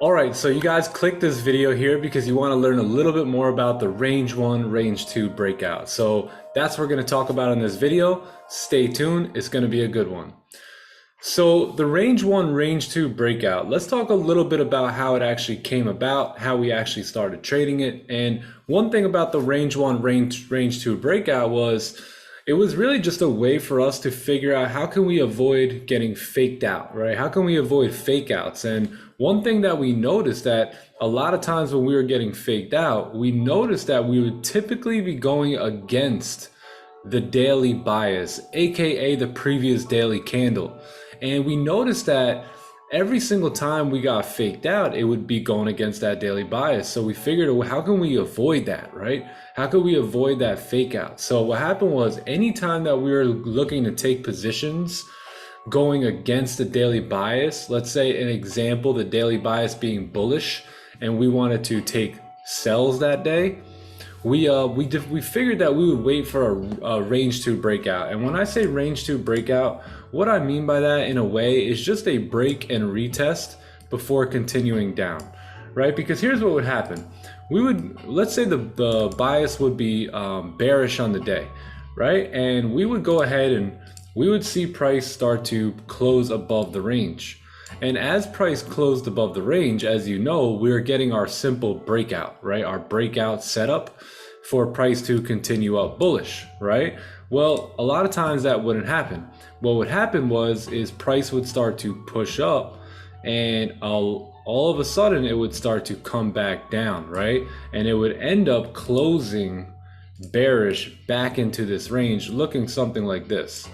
All right, so you guys clicked this video here because you want to learn a little bit more about the range 1, range 2 breakout. So that's what we're going to talk about in this video. Stay tuned, it's going to be a good one. So the range 1, range 2 breakout, let's talk a little bit about how it actually came about, how we actually started trading it. And one thing about the range 1, range 2 breakout was it was really just a way for us to figure out how can we avoid getting faked out, right? How can we avoid fake outs? And one thing that we noticed that a lot of times when we were getting faked out, we noticed that we would typically be going against the daily bias, aka the previous daily candle. And we noticed that every single time we got faked out, it would be going against that daily bias. So we figured, well, how can we avoid that, right? How could we avoid that fake out? So what happened was anytime that we were looking to take positions going against the daily bias, let's say an example, the daily bias being bullish, and we wanted to take sells that day, we figured that we would wait for a range 2 breakout. And when I say range 2 breakout, what I mean by that in a way is just a break and retest before continuing down, right? Because here's what would happen. We would, let's say the bias would be bearish on the day, right? And we would go ahead and we would see price start to close above the range. And as price closed above the range, as you know, we're getting our simple breakout, right? Our breakout setup for price to continue up bullish, right? Well, a lot of times that wouldn't happen. What would happen is price would start to push up and all of a sudden it would start to come back down, right? And it would end up closing bearish back into this range, looking something like this.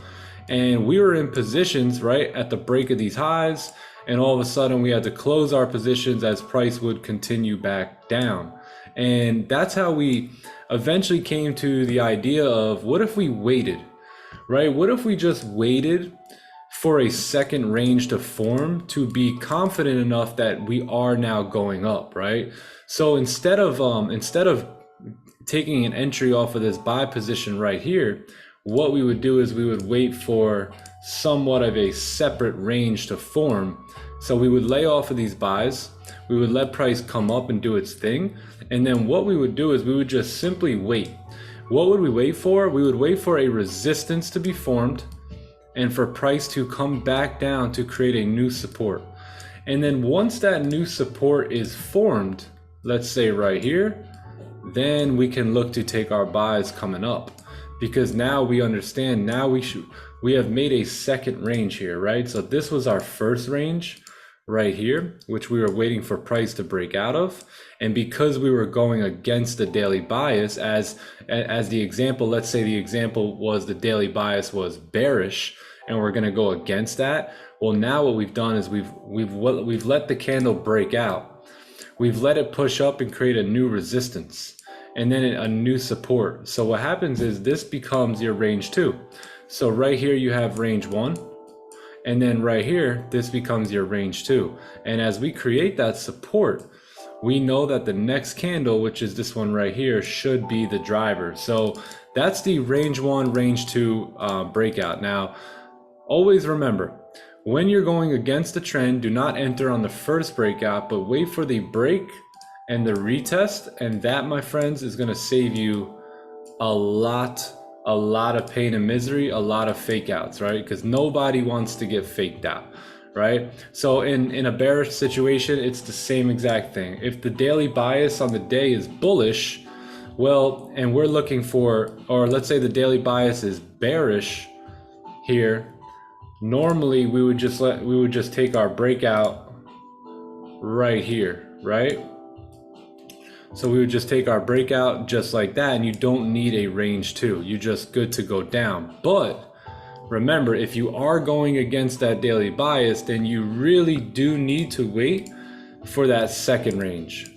And we were in positions right at the break of these highs, and all of a sudden we had to close our positions as price would continue back down. And that's how we eventually came to the idea of, what if we waited, right? What if we just waited for a second range to form to be confident enough that we are now going up, right? So instead of taking an entry off of this buy position right here, what we would do is we would wait for somewhat of a separate range to form. So we would lay off of these buys, we would let price come up and do its thing, and then what we would do is we would just simply wait. What would we wait for? We would wait for a resistance to be formed and for price to come back down to create a new support. And then once that new support is formed, let's say right here, then we can look to take our buys coming up. Because now we understand, now we have made a second range here, right? So this was our first range right here, which we were waiting for price to break out of. And because we were going against the daily bias, as the example, let's say the example was the daily bias was bearish, and we're going to go against that. Well, now what we've done is we've let the candle break out. We've let it push up and create a new resistance, and then a new support. So what happens is this becomes your range 2. So right here you have range 1, and then right here this becomes your range 2. And as we create that support, we know that the next candle, which is this one right here, should be the driver. So that's the range 1, range 2 breakout. Now always remember, when you're going against the trend, do not enter on the first breakout, but wait for the break and the retest, and that, my friends, is going to save you a lot of pain and misery, a lot of fake outs, right? Because nobody wants to get faked out, right? So in a bearish situation, it's the same exact thing. If the daily bias on the day is bullish, well, and we're looking for, or let's say the daily bias is bearish here, normally we would just take our breakout right here, right? So we would just take our breakout just like that, and you don't need a range 2. You're just good to go down. But remember, if you are going against that daily bias, then you really do need to wait for that second range.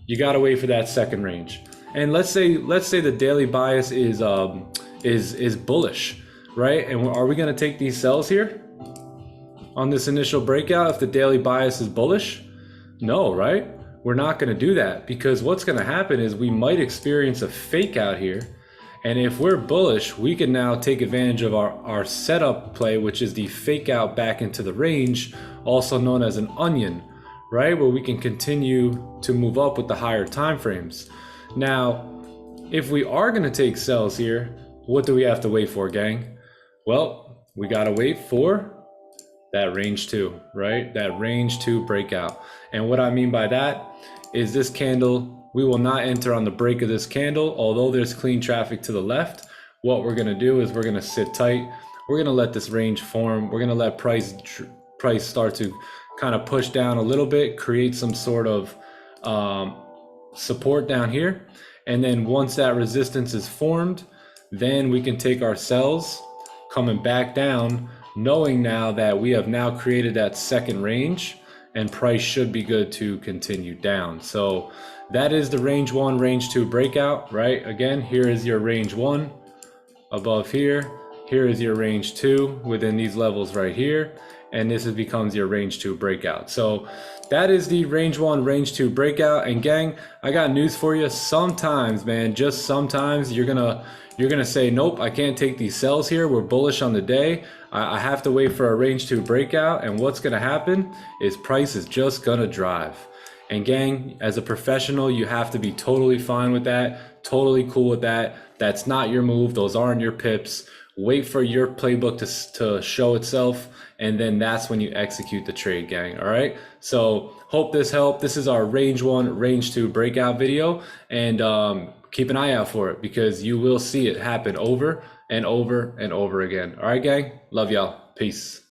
You got to wait for that second range. And let's say the daily bias is bullish, right? And are we going to take these sells here on this initial breakout if the daily bias is bullish? No, right? We're not going to do that, because what's going to happen is we might experience a fake out here. And if we're bullish, we can now take advantage of our setup play, which is the fake out back into the range, also known as an onion, right? Where we can continue to move up with the higher time frames. Now, if we are going to take sells here, what do we have to wait for, gang? Well, we got to wait for that range 2, right? That range 2 breakout. And what I mean by that is this candle, we will not enter on the break of this candle, although there's clean traffic to the left. What we're going to do is we're going to sit tight. We're going to let this range form. We're going to let price start to kind of push down a little bit, create some sort of support down here. And then once that resistance is formed, then we can take our sells coming back down, knowing now that we have now created that second range and price should be good to continue down. So that is the range 1, range 2 breakout, right? Again, here is your range 1 above here. Here is your range 2 within these levels right here. And this becomes your range 2 breakout. So that is the range 1, range 2 breakout. And gang, I got news for you. Sometimes, man, just sometimes you're gonna say, nope, I can't take these sells here. We're bullish on the day. I have to wait for a range 2 breakout. And what's gonna happen is price is just gonna drive. And gang, as a professional, you have to be totally fine with that, totally cool with that. That's not your move. Those aren't your pips. Wait for your playbook to show itself, and then that's when you execute the trade, gang. All right, so hope this helped. This is our range 1, range 2 breakout video, and keep an eye out for it because you will see it happen over and over and over again. All right, gang, love y'all. Peace.